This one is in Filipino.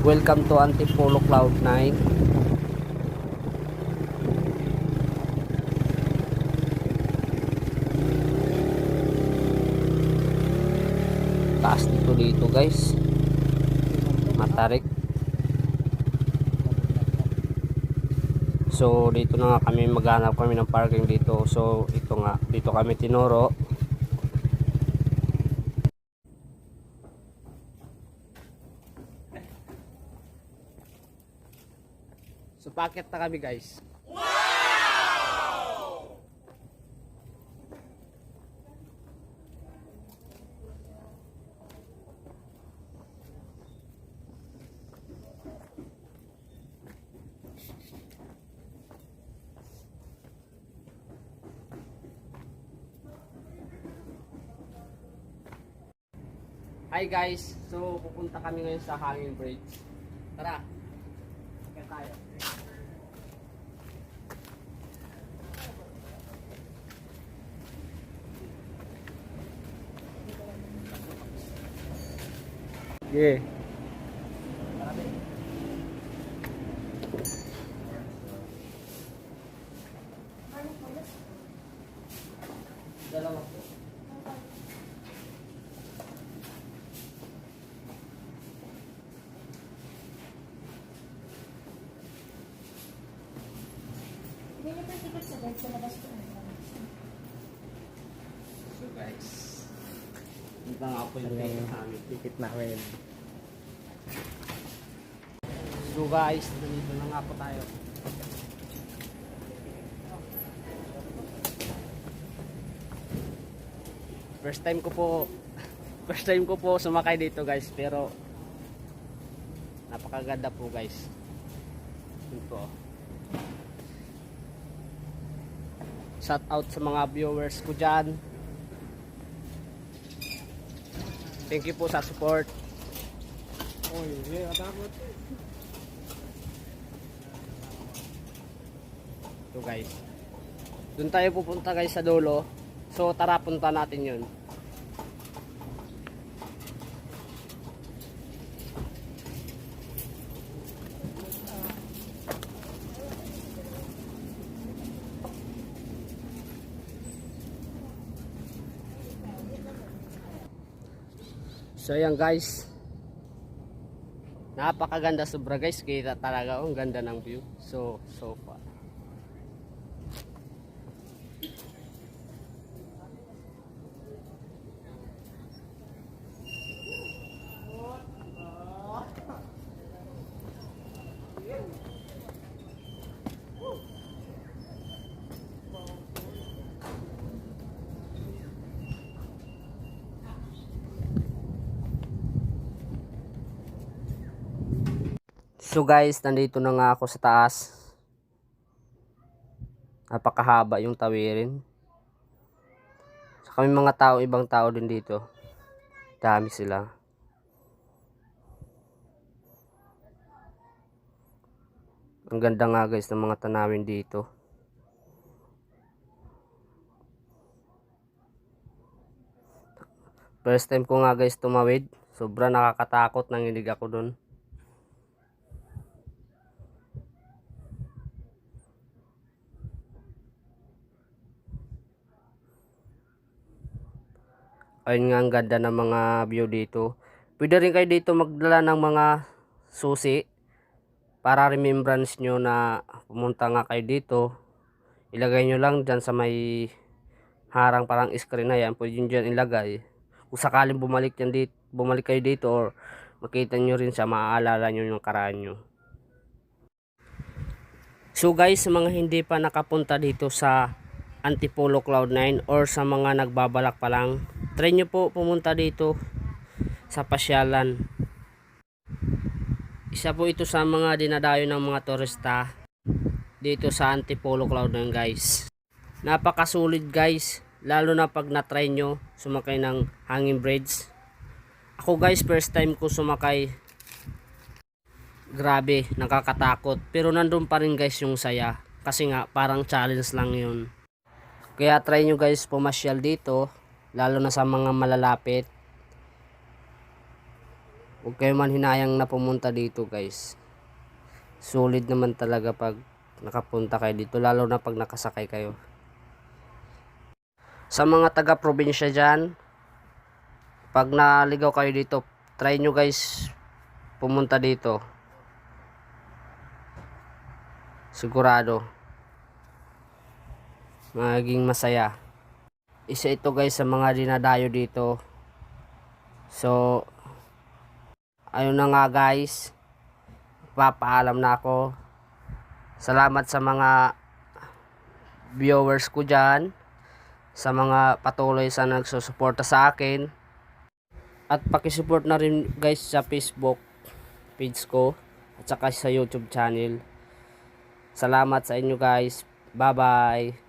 Welcome to Antipolo Cloud9. Taas dito guys. Matarik. So dito na nga kami, maghanap kami ng parking dito. So ito nga, dito kami tinuro. So packet na kami guys. Hi guys, so pupunta kami ngayon sa Hanging Bridge. Tara, kaya tayo. Yeah. Dalawa po. Hindi pa ticket sa bed sa labas ko. So guys, ito nga po yung ticket namin. Ticket namin. So guys, dito na nga po tayo. First time ko po sumakay dito guys, pero napakaganda po guys. Ito. Shout out sa mga viewers ko dyan. Thank you po sa support. Oy, takot. Ito guys. Doon tayo pupunta guys sa dulo. So tara, punta natin yun. So ayan guys, napakaganda sobra guys, kita talaga ang ganda ng view. So far. So guys, nandito na nga ako sa taas. Napakahaba yung tawirin. So kami mga tao, ibang tao din dito. Dami sila. Ang ganda nga guys ng mga tanawin dito. First time ko nga guys tumawid. Sobra nakakatakot, nanginig ako dun. Ayun nga, ang ganda ng mga view dito. Pwede rin kayo dito magdala ng mga susi para remembrance nyo na pumunta nga kayo dito. Ilagay nyo lang dyan sa may harang parang screen na yan. Pwede nyo dyan ilagay. Kung sakaling bumalik kayo dito or makita nyo rin siya, maaalala nyo yung karaan nyo. So guys, sa mga hindi pa nakapunta dito sa Antipolo Cloud9 or sa mga nagbabalak pa lang, try nyo po pumunta dito sa pasyalan. Isa po ito sa mga dinadayo ng mga turista dito sa Antipolo Cloud9 guys. Napakasulit guys, lalo na pag na-try nyo sumakay ng hanging bridge. Ako guys, first time ko sumakay. Grabe, nakakatakot. Pero nandun pa rin guys yung saya. Kasi nga, parang challenge lang yun. Kaya try nyo guys pumasyal dito, lalo na sa mga malalapit. Huwag kayo man hinayang na pumunta dito guys. Solid naman talaga pag nakapunta kayo dito, lalo na pag nakasakay kayo. Sa mga taga-probinsya dyan, pag naligaw kayo dito, try nyo guys pumunta dito. Sigurado magiging masaya. Isa ito guys sa mga dinadayo dito. So ayun na nga guys, papaalam na ako. Salamat sa mga viewers ko dyan, sa mga patuloy sa nagsusuporta sa akin, at pakisupport na rin guys sa Facebook page ko at saka sa YouTube channel. Salamat sa inyo guys. Bye bye.